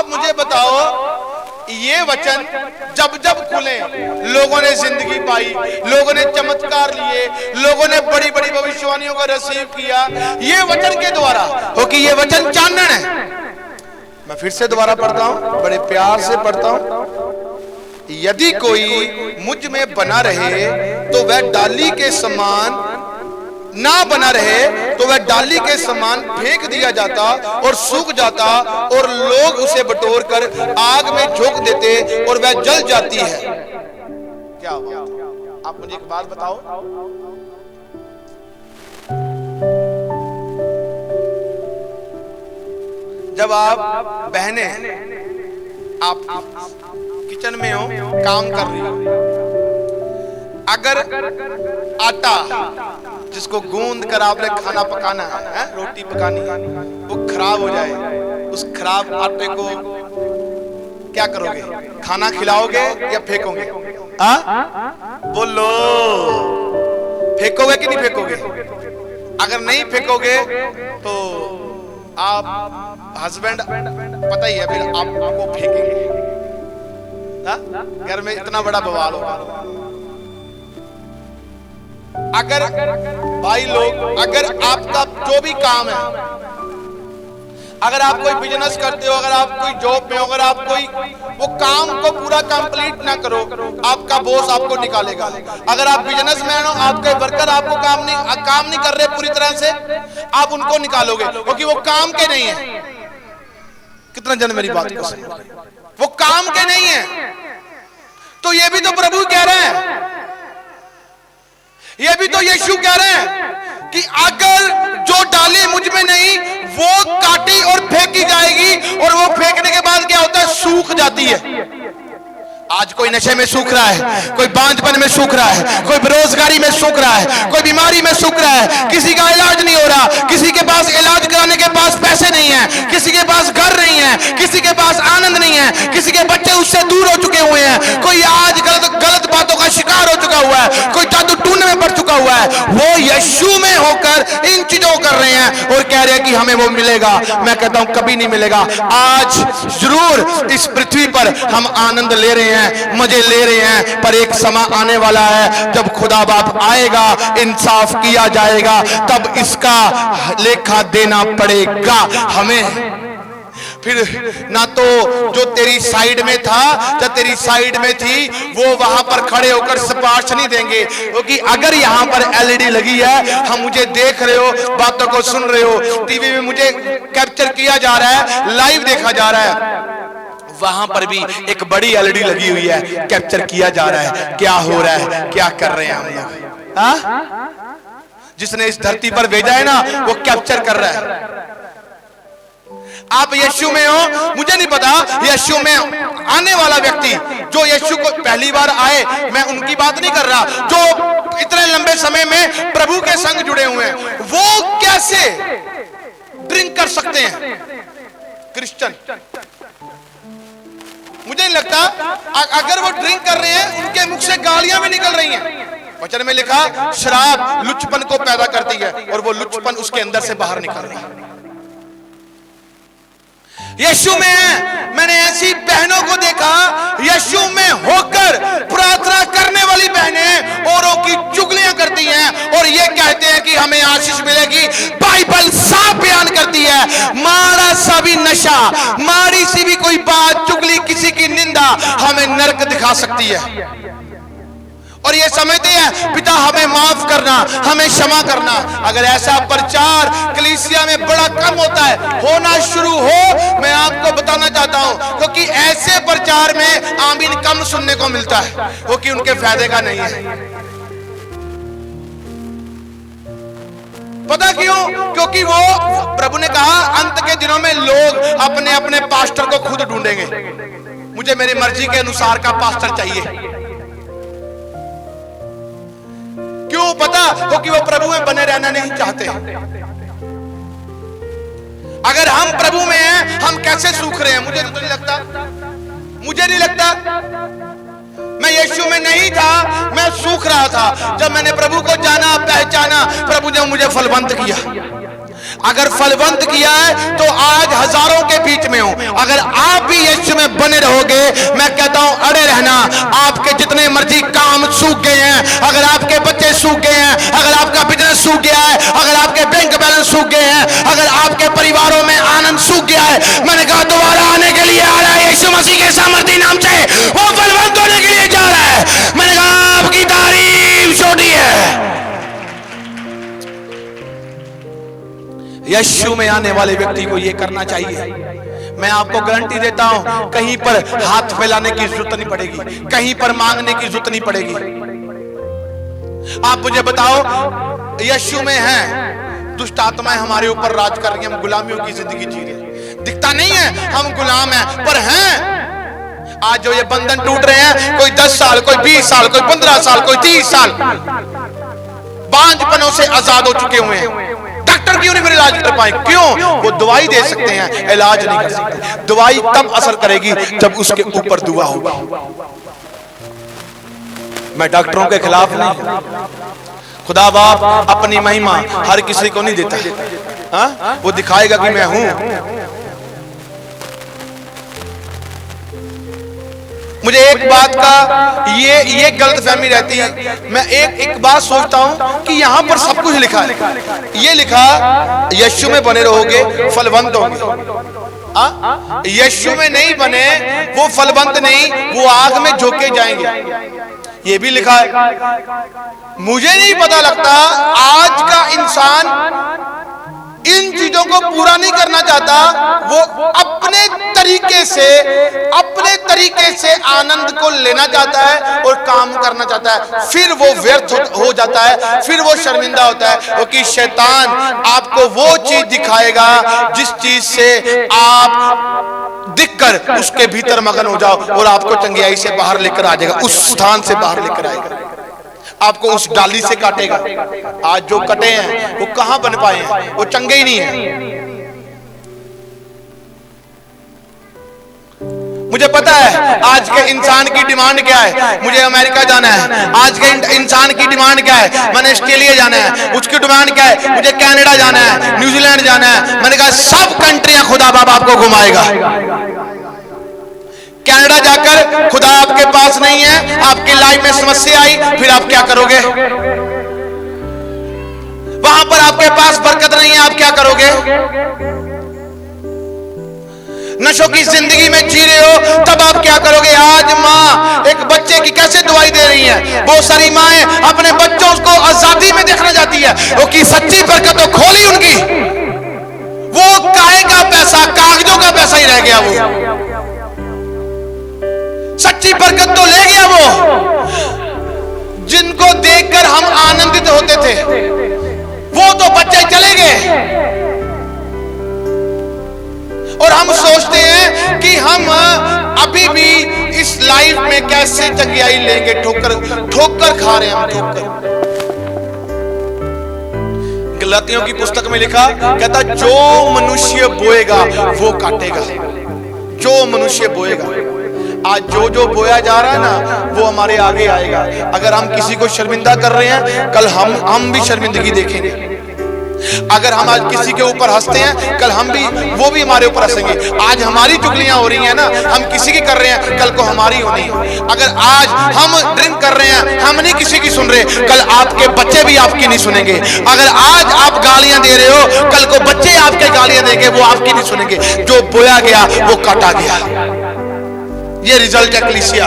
आप मुझे बताओ, ये वचन जब जब खुले लोगों ने जिंदगी पाई, लोगों ने चमत्कार लिए, लोगों ने बड़ी बड़ी भविष्यवाणियों को रिसीव किया, ये वचन के द्वारा हो कि ये वचन चानन है। मैं फिर से दोबारा पढ़ता हूं, बड़े प्यार से पढ़ता हूं। यदि कोई मुझ में बना रहे तो वह डाली के समान, ना बना रहे तो वह डाली के समान फेंक दिया जाता और सूख जाता, और लोग उसे बटोर कर आग में झोंक देते और वह जल जाती है। क्या बात? आप मुझे एक बात बताओ, जब आप बहने आप किचन में हो, काम कर रही हो, अगर आटा जिसको गूंद कर आपने खाना पकाना है, रोटी पकानी, वो खराब हो जाए, उस खराब आटे को क्या करोगे? खाना खिलाओगे या फेंकोगे? बोलो, फेंकोगे कि नहीं फेंकोगे? अगर नहीं फेंकोगे तो आप हस्बैंड पता ही है, फिर आपको फेंकेंगे। घर में इतना बड़ा बवाल होगा। अगर भाई लोग, अगर आपका जो भी काम है, अगर आप कोई बिजनेस करते हो, अगर आप कोई जॉब में हो, अगर आप कोई वो काम को पूरा कंप्लीट ना करो, आपका बॉस आपको निकालेगा। अगर आप बिजनेसमैन हो, आपके वर्कर आपको काम नहीं कर रहे पूरी तरह से, आप उनको निकालोगे क्योंकि वो काम के नहीं है। कितना जन मेरी बात को सुन, वो काम के नहीं है। तो ये भी तो प्रभु कह रहे हैं, ये भी तो यीशु कह रहे हैं कि अगर जो डाली मुझ में नहीं, वो काटी और फेंकी जाएगी, और वो फेंकने के बाद क्या होता है? सूख जाती है। आज कोई नशे में सूख रहा है, कोई बांझपन में सूख रहा है, कोई बेरोजगारी में सूख रहा है, कोई बीमारी में सूख रहा है, किसी का इलाज नहीं हो रहा, किसी के पास इलाज कराने के पास पैसे नहीं है, किसी के पास घर नहीं है, किसी के पास आनंद नहीं है, किसी के बच्चे उससे दूर हो चुके हुए हैं, कोई आज गलत बातों का शिकार हो चुका हुआ है, कोई जादू टूने में पड़ चुका हुआ है। वो यीशु में होकर इन चीजों कर रहे हैं और कह रहे हैं कि हमें वो मिलेगा। मैं कहता हूं कभी नहीं मिलेगा। आज जरूर इस पृथ्वी पर हम आनंद ले रहे हैं, मजे ले रहे हैं, पर एक समय आने वाला है जब खुदा बाप आएगा, इंसाफ किया जाएगा, तब इसका लेखा देना पड़ेगा हमें। फिर ना तो जो तेरी साइड में था, जो तेरी साइड में थी, वो वहां पर खड़े होकर सिफारिश नहीं देंगे, क्योंकि अगर यहां पर एलईडी लगी है, हम मुझे देख रहे हो, बातों को सुन रहे हो, टीवी में मुझे कैप्चर किया जा रहा है, लाइव देखा जा रहा है, वहां पर भी एक बड़ी एलईडी लगी हुई है, कैप्चर किया जा रहा है क्या हो रहा है, क्या कर रहे हैं हम लोग। जिसने इस धरती पर भेजा है ना, वो कैप्चर कर रहा है। आप यीशु में हो, मुझे नहीं पता यीशु में आने वाला व्यक्ति जो यीशु को पहली बार आए, मैं उनकी बात नहीं कर रहा, जो इतने लंबे समय में प्रभु के संग जुड़े हुए हैं, वो कैसे ड्रिंक कर सकते हैं? क्रिश्चियन, मुझे नहीं लगता अगर वो ड्रिंक कर रहे हैं, उनके मुख से गालियां भी निकल रही हैं। वचन में लिखा, शराब लुचपन को पैदा करती है, और वो लुचपन उसके अंदर से बाहर निकल रही है। यीशु में है। मैंने ऐसी बहनों को देखा, यीशु में होकर प्रार्थना करने वाली बहनें औरों की चुगलियां करती हैं और ये कहते हैं कि हमें आशीष मिलेगी। बाइबल साफ बयान करती है, माड़ा सा भी नशा, माड़ी सी भी कोई बात, चुगली, किसी की निंदा हमें नरक दिखा सकती है। और ये समझते हैं पिता हमें माफ करना, हमें क्षमा करना। अगर ऐसा प्रचार कलीसिया में बड़ा कम होता है, होना शुरू हो, मैं आपको बताना चाहता हूं, क्योंकि ऐसे प्रचार में आमीन कम सुनने को मिलता है, क्योंकि उनके फायदे का नहीं है। पता क्यों? क्योंकि वो प्रभु ने कहा अंत के दिनों में लोग अपने अपने पास्टर को खुद ढूंढेंगे। मुझे मेरी मर्जी के अनुसार का पास्टर चाहिए। क्यों? पता? क्योंकि वो प्रभु में बने रहना नहीं चाहते। अगर हम प्रभु में हैं, हम कैसे सूख रहे हैं? मुझे तो नहीं लगता, मुझे नहीं लगता। मैं यीशु में नहीं था, मैं सूख रहा था। जब मैंने प्रभु को जाना, पहचाना, प्रभु ने मुझे फलवंत किया। अगर फलवंत किया है तो आज हजारों के बीच में हूं। अगर आप भी में बने रहोगे, मैं कहता हूं अड़े रहना। आपके जितने मर्जी काम सूख गए हैं, अगर आपके बच्चे सूख गए हैं, अगर आपका बिजनेस सूख गया है, अगर आपके बैंक बैलेंस सूख गए हैं, अगर आपके परिवारों में आनंद सूख गया है, मैंने कहा दोबारा आने के लिए आ रहा है यीशु मसीह के सामर्थी नाम से, वो बलवंत होने के लिए जा रहा है। मैंने कहा आपकी तारीफ छोटी है। यीशु में आने वाले व्यक्ति को यह करना चाहिए। मैं आपको गारंटी देता हूं, कहीं पर हाथ फैलाने की जरूरत नहीं पड़ेगी, कहीं पर मांगने की जरूरत नहीं पड़ेगी। आप मुझे बताओ, यीशु में है, दुष्ट आत्माएं हमारे ऊपर राज कर रही हैं, हम गुलामियों की जिंदगी जी रहे हैं। दिखता नहीं है हम गुलाम हैं, पर हैं। आज जो ये बंधन टूट रहे हैं, कोई 10 साल, कोई 20 साल, कोई 15 साल, कोई 30 साल बांझपनों से आजाद हो चुके हुए हैं। डॉक्टर क्यों नहीं फिर इलाज कर पाए? क्यों? वो दवाई दे सकते हैं, इलाज नहीं कर सकते। दवाई तब असर करेगी जब उसके ऊपर दुआ होगा। मैं डॉक्टरों के खिलाफ नहीं, खुदा बाप अपनी महिमा हर किसी को नहीं देता। हाँ, वो दिखाएगा कि मैं हूं। मुझे एक बात का ये गलतफहमी रहती है। मैं एक बात सोचता हूं कि यहां पर सब कुछ लिखा है, ये लिखा यीशु में बने रहोगे फलवंत होंगे। यीशु में नहीं बने वो फलवंत नहीं, वो आग में झोंके जाएंगे, ये भी लिखा है। मुझे नहीं पता लगता आज का इंसान इन चीजों को पूरा नहीं करना चाहता। वो अपने तरीके से आनंद को लेना चाहता है और काम करना चाहता है, फिर वो व्यर्थ हो जाता है, फिर वो शर्मिंदा होता है। क्योंकि शैतान आपको वो चीज दिखाएगा जिस चीज से आप दिखकर उसके भीतर मगन हो जाओ और आपको चंगियाई से बाहर लेकर आ जाएगा, उस स्थान से बाहर लेकर आएगा, आपको उस डाली से काटेगा। आज जो कटे हैं वो कहां बन पाए हैं? वो चंगे ही नहीं है। मुझे पता है आज के इंसान की डिमांड क्या है। मुझे अमेरिका जाना है, आज के इंसान की डिमांड क्या है? मैंने ऑस्ट्रेलिया जाना है, उसकी डिमांड क्या है? मुझे कनाडा जाना है, न्यूजीलैंड जाना है। मैंने कहा सब कंट्रियां खुदा बाप आपको घुमाएगा। कनाडा जाकर खुदा आपके पास नहीं है, आपकी लाइफ में समस्या आई, फिर आप क्या करोगे? वहां पर आपके पास बरकत नहीं है, आप क्या करोगे? नशों की जिंदगी में जी रहे हो, तब आप क्या करोगे? आज माँ एक बच्चे की कैसे दवाई दे रही है। बहुत सारी माएं अपने बच्चों को आजादी में देखना चाहती है, क्योंकि सच्ची बरकत तो खोली उनकी, वो काहे का पैसा, कागजों का पैसा ही रह गया। वो सच्ची बरकत तो ले गया वो, जिनको देखकर हम आनंदित होते थे, वो तो बच्चे चले गए। और हम सोचते हैं कि हम अभी भी इस लाइफ में कैसे चंगियाई लेंगे। ठोकर खा रहे हैं हम, ठोकर। गलातियों की पुस्तक में लिखा, कहता जो मनुष्य बोएगा वो काटेगा, जो मनुष्य बोएगा। आज जो बोया जा रहा है ना, वो हमारे आगे आएगा। अगर हम किसी को शर्मिंदा कर रहे हैं, कल हम भी शर्मिंदगी देखेंगे। अगर हम आज किसी के ऊपर हंसते हैं, कल वो भी हमारे ऊपर हंसेंगे। आज हमारी चुगलियां हो रही हैं ना, हम किसी की कर रहे हैं, कल को हमारी होनी है। अगर आज हम ड्रिंक कर रहे हैं, हम नहीं किसी की सुन रहे, कल आपके बच्चे भी आपकी नहीं सुनेंगे। अगर आज आप गालियां दे रहे हो, कल को बच्चे आपके गालियां देंगे, वो आपकी नहीं सुनेंगे। जो बोया गया वो काटा गया। ये रिजल्ट है कलीसिया।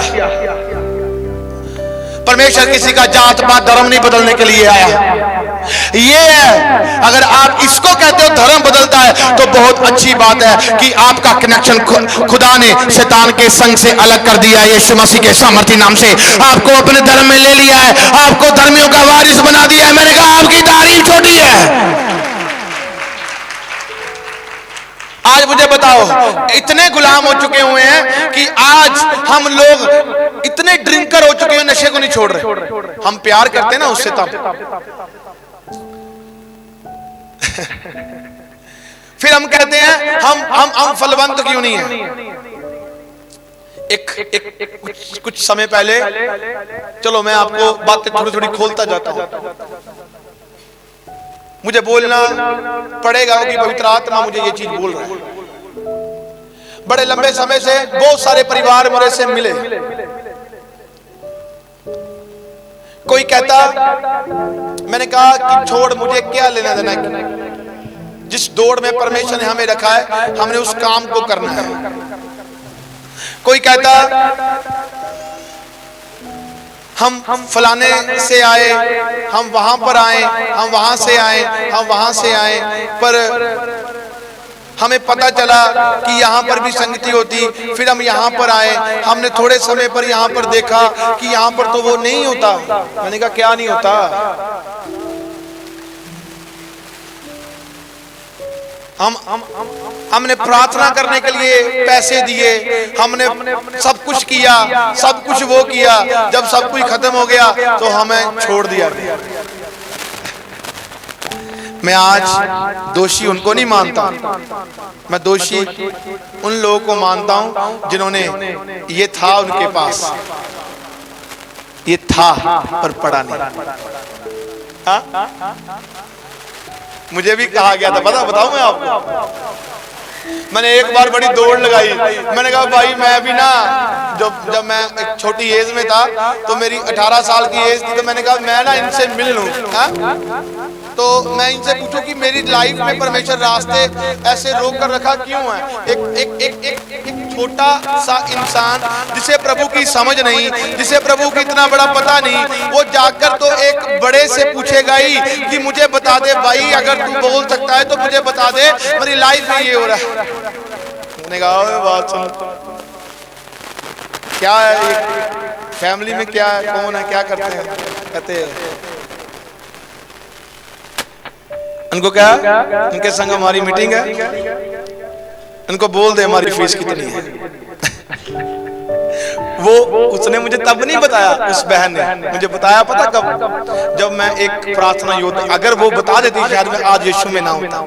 परमेश्वर किसी का जात पात धर्म नहीं बदलने के लिए आया। ये है, अगर आप इसको कहते हो धर्म बदलता है, तो बहुत अच्छी बात है कि आपका कनेक्शन खुदा ने शैतान के संग से अलग कर दिया है। यीशु मसीह के सामर्थी नाम से आपको अपने धर्म में ले लिया है, आपको धर्मियों का वारिस बना दिया है। मैंने कहा आपकी तारीफ छोटी है। आज मुझे बताओ, इतने गुलाम हो चुके हुए हैं कि आज हम लोग इतने ड्रिंकर हो चुके हैं, नशे को नहीं छोड़ रहे। हम प्यार करते हैं ना उससे, तब फिर हम कहते हैं हम फलवंत क्यों नहीं है। कुछ समय पहले, चलो मैं आपको बातें थोड़ी थोड़ी खोलता जाता हूं। मुझे बोलना पड़ेगा कि पवित्र आत्मा मुझे ये चीज बोल रहा है। बड़े लंबे समय से बहुत सारे परिवार मेरे से मिले। कोई कहता, मैंने कहा कि छोड़, मुझे क्या लेना देना है, जिस दौड़ में परमेश्वर ने हमें रखा है हमने उस काम को करना है। कोई कहता हम फलाने से आए, हम वहां पर आए, हम वहां से आए, हम वहां से आए, पर हमें पता चला कि यहाँ पर भी संगति होती, फिर हम यहाँ पर आए, हमने थोड़े समय पर यहाँ पर देखा कि यहाँ पर तो वो नहीं होता। मैंने कहा क्या नहीं होता? हमने प्रार्थना करने के लिए पैसे दिए, हमने सब कुछ किया, सब कुछ वो किया, जब सब कुछ खत्म हो गया तो हमें छोड़ दिया। मैं आज दोषी उनको नहीं मानता, मैं दोषी उन लोगों को मानता हूं जिन्होंने, ये था उनके पास, ये था पर पड़ा नहीं। हाँ? मुझे भी कहा गया था, बताऊं मैं आपको, मैंने एक बार बड़ी दौड़ लगाई। मैंने कहा भाई मैं भी ना, जब मैं एक छोटी एज में था तो मेरी 18 साल की एज थी, तो मैंने कहा मैं ना इनसे मिल लूं, तो मैं इनसे पूछूं कि मेरी लाइफ में परमेश्वर रास्ते ऐसे रोक कर रखा क्यों है। एक छोटा सा इंसान जिसे प्रभु की समझ नहीं, जिसे प्रभु की इतना बड़ा पता नहीं, वो जाकर तो एक बड़े से पूछेगा ही कि मुझे बता दे भाई, अगर तू बोल सकता है तो मुझे बता दे, मेरी लाइफ में ये हो रहा है। मैंने कहा बात सुन, क्या है फैमिली में, क्या है, कौन है, क्या करते हैं? कहते हैं उनको क्या, उनके संग हमारी मीटिंग है, उनको बोल दे हमारी फीस कितनी है। वो उसने मुझे तब नहीं बताया, उस बहन ने मुझे बताया पता कब, जब मैं एक प्रार्थना योद्धा, अगर वो बता देती शायद मैं आज यीशु में ना होता,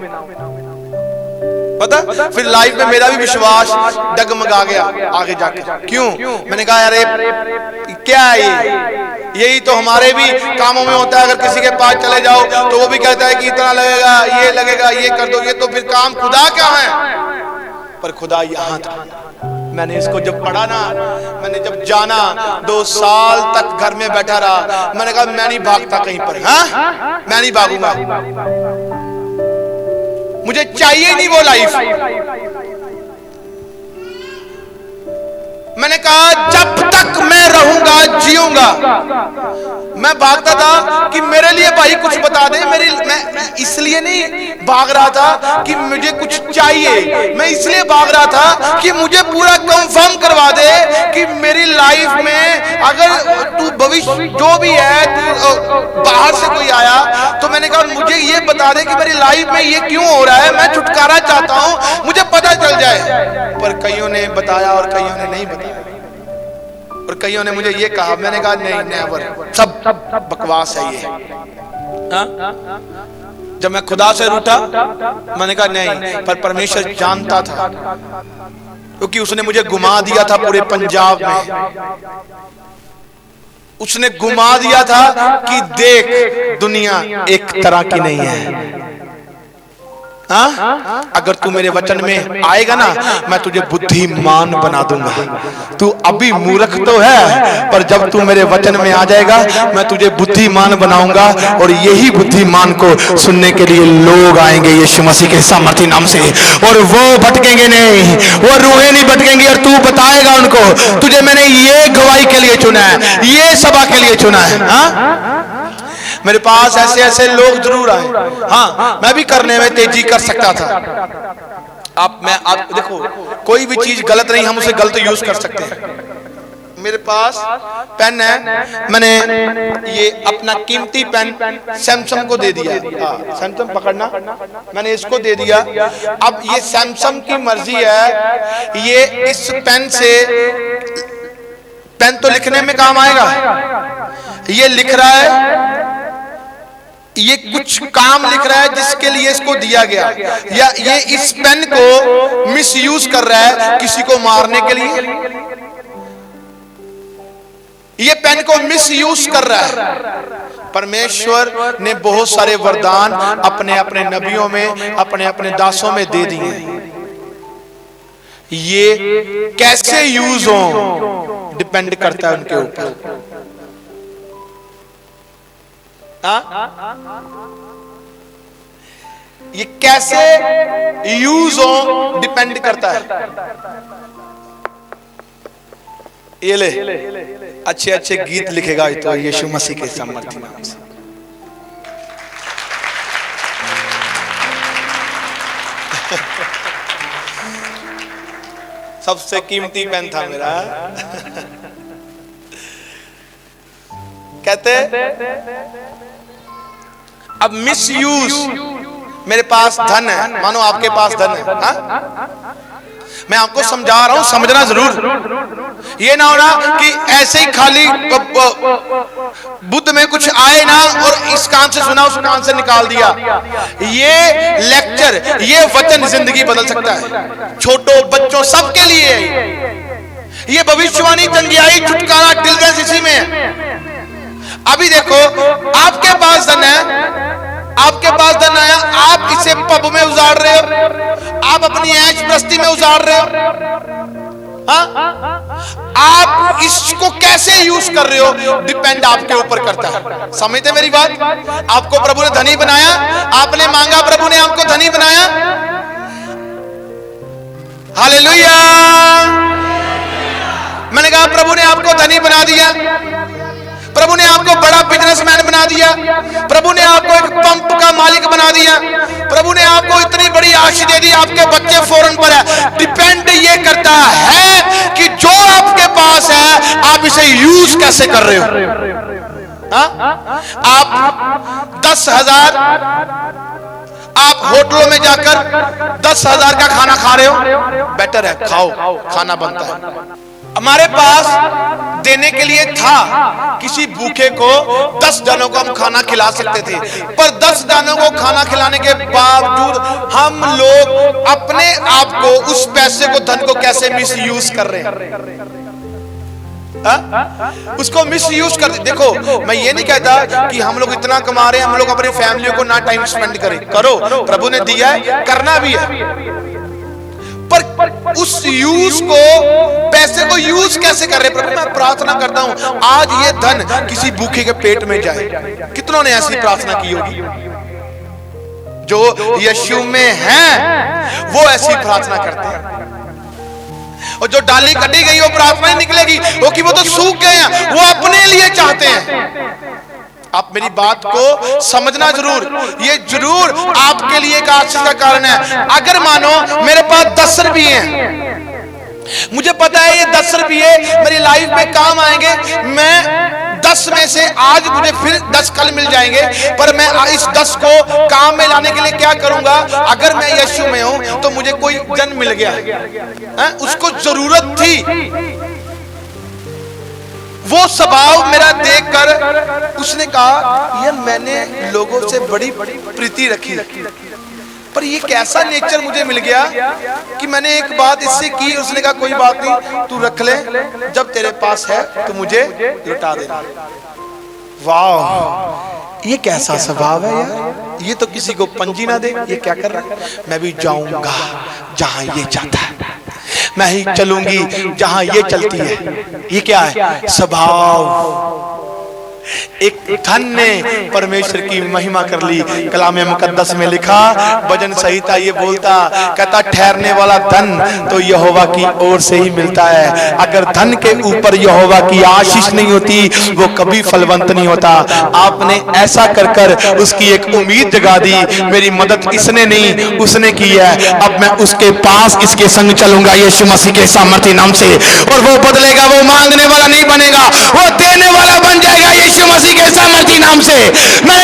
पता। फिर लाइफ में मेरा भी विश्वास डगमगा गया आगे जाके। क्यों? मैंने कहा अरे क्या है यही तो हमारे भी कामों में होता है। अगर किसी के पास चले जाओ तो वो भी कहता है कि इतना लगेगा, ये लगेगा, ये कर दो, ये तो फिर काम खुदा क्या है, पर खुदा यहाँ था। मैंने इसको जब पढ़ा ना, मैंने जब जाना, 2 साल तक घर में बैठा रहा। मैंने कहा मैं नहीं भागता कहीं पर, हाँ मैं नहीं भागूंगा, मुझे चाहिए नहीं वो लाइफ। मैंने कहा जब तक मैं रहूंगा जीऊंगा। मैं भागता था कि मेरे लिए भाई कुछ बता दे, मैं इसलिए नहीं भाग रहा था कि मुझे कुछ चाहिए, मैं इसलिए भाग रहा था कि मुझे पूरा कंफर्म करवा दे कि मेरी लाइफ में अगर तू भविष्य जो भी है, तू बाहर से कोई आया तो मैंने कहा मुझे ये बता दे कि मेरी लाइफ में ये क्यों हो रहा है, मैं छुटकारा चाहता हूं, मुझे पता चल जाए। पर कईयों ने बताया और कईयों ने नहीं बताया, और कईयों ने मुझे ये कहा। मैंने कहा नहीं, नेवर, सब बकवास है ये। जब मैं खुदा से रूठा मैंने कहा नहीं, पर परमेश्वर जानता था, क्योंकि उसने मुझे घुमा दिया था पूरे पंजाब में। उसने घुमा दिया था कि देख दुनिया एक तरह की नहीं है। हाँ? अगर तू मेरे वचन में आएगा ना, मैं तुझे बुद्धिमान बना दूंगा। तू अभी मूर्ख तो है, पर जब तू मेरे वचन में आ जाएगा मैं तुझे बुद्धिमान बनाऊंगा, और यही बुद्धिमान को सुनने के लिए लोग आएंगे यीशु मसीह के सामर्थी नाम से, और वो भटकेंगे नहीं, वो रूहें नहीं भटकेंगी, और तू बताएगा उनको तुझे मैंने ये गवाही के लिए चुना है, ये सभा के लिए चुना है। हाँ? मेरे पास ऐसे ऐसे लोग जरूर आए। हाँ, मैं भी करने में तेजी कर सकता था। आप देखो, कोई भी चीज गलत नहीं, हम उसे गलत यूज कर सकते हैं। मेरे पास पेन है, मैंने ये अपना कीमती पेन सैमसंग को दे दिया। सैमसंग पकड़ना, मैंने इसको दे दिया। अब ये सैमसंग की मर्जी है, ये इस पेन से, पेन तो लिखने में काम आएगा, ये लिख रहा है, ये कुछ काम लिख रहा है जिसके लिए इसको दिया गया, या ये इस पेन को मिसयूज कर रहा है किसी को मारने के लिए, ये पेन को मिसयूज कर रहा है। परमेश्वर ने बहुत सारे वरदान अपने अपने नबियों में, अपने अपने दासों में दे दिए, ये कैसे यूज हो डिपेंड करता है उनके ऊपर। ये कैसे यूज हो डिपेंड करता है। ये ले अच्छे अच्छे गीत लिखेगा तो यीशु मसीह के सामर्थ्य नाम से। सबसे कीमती पेन था मेरा। कहते अब मिस यूज, मेरे पास धन है, मानो आपके पास धन है, हा? मैं आपको समझा रहा हूं, समझना जरूर। ये ना होना कि ऐसे ही खाली बुद्ध में कुछ आए ना और इस कान से सुना उस कान से निकाल दिया। ये लेक्चर, ये वचन जिंदगी बदल सकता है, छोटों बच्चों सबके लिए। ये भविष्यवाणी जंगियाई छुटकारा डिलीवरेंस इसी में है। अभी देखो आपके पास धन है, आपके पास धन आया, आप इसे पब में उजाड़ रहे हो, आप अपनी ऐश प्रस्ती में उजाड़ रहे हो। आप इसको कैसे यूज कर रहे हो डिपेंड आपके ऊपर करता है। समझते मेरी बात? आपको प्रभु ने धनी बनाया, आपने मांगा, प्रभु ने आपको धनी बनाया। हालेलुया। मैंने कहा प्रभु ने आपको धनी बना दिया, प्रभु ने आपको बड़ा बिजनेसमैन बना दिया, प्रभु ने आपको एक पंप का मालिक बना दिया, प्रभु ने आपको इतनी बड़ी आशीष दे दी, आपके बच्चे फौरन पर है। डिपेंड ये करता है कि जो आपके पास है आप इसे यूज कैसे कर रहे हो। आप 10,000 आप होटलों में जाकर 10,000 का खाना खा रहे हो, बेटर है खाओ, खाना बनता है। हमारे पास देने के लिए था, किसी भूखे को 10 जनों को हम खाना खिला सकते थे, पर 10 जनों को खाना खिलाने के बावजूद हम लोग अपने आप को, उस पैसे को, धन को कैसे मिस यूज कर रहे हैं। उसको मिस यूज कर। देखो मैं ये नहीं कहता कि हम लोग इतना कमा रहे हैं हम लोग अपनी फैमिली को ना टाइम स्पेंड करें, करो, प्रभु ने दिया है, करना भी है, पर उस यूज को, पैसे को यूज कैसे कर रहे। प्रभु मैं प्रार्थना करता हूं आज ये धन किसी भूखे के पेट में जाए। कितनों ने ऐसी प्रार्थना की होगी? जो यीशु में हैं वो ऐसी प्रार्थना करते हैं। और जो डाली कटी गई वो प्रार्थना ही निकलेगी, वो कि वो तो सूख गए हैं, वो अपने लिए चाहते हैं। आप मेरी बात को समझना जरूर, ये जरूर आपके लिए एक आशीष का कारण है। अगर मानो मेरे पास 10 रुपये हैं, मुझे पता है ये 10 रुपये मेरी लाइफ में काम आएंगे, मैं 10 में से आज मुझे फिर 10 कल मिल जाएंगे, पर मैं इस 10 को काम में लाने के लिए क्या करूंगा? अगर मैं यीशु में हूं तो मुझे कोई जन मिल गया है, उसको जरूरत थी, वो स्वभाव मेरा देखकर उसने कहा यार मैंने लोगों से बड़ी प्रीति रखी, पर ये कैसा नेचर मुझे मिल गया कि मैंने एक बात इससे की, उसने कहा कोई बात नहीं तू रख ले, जब तेरे पास है तो मुझे लौटा देना। वाह ये कैसा स्वभाव है यार, ये तो किसी को पंजी ना दे, ये क्या कर रहा है? मैं भी जाऊंगा जहां ये जाता है, मैं ही चलूंगी जहां ये चलती है। ये क्या है? स्वभाव। एक धन ने परमेश्वर की महिमा कर ली। कलाम मुकद्दस में लिखा, भजन संहिता ये बोलता, कहता ठहरने वाला धन तो यहोवा की ओर से ही मिलता है। अगर धन के ऊपर यहोवा की आशीष नहीं होती वो कभी फलवंत नहीं होता। आपने ऐसा कर कर उसकी एक उम्मीद जगा दी, मेरी मदद इसने नहीं उसने की है, अब मैं उसके पास इसके संग चलूंगा यीशु मसीह के सामर्थ्य नाम से, और वो बदलेगा, वो मांगने वाला नहीं बनेगा, वो देने वाला बन जाएगा यीशु मसीह के सामर्थ्य नाम से। मैं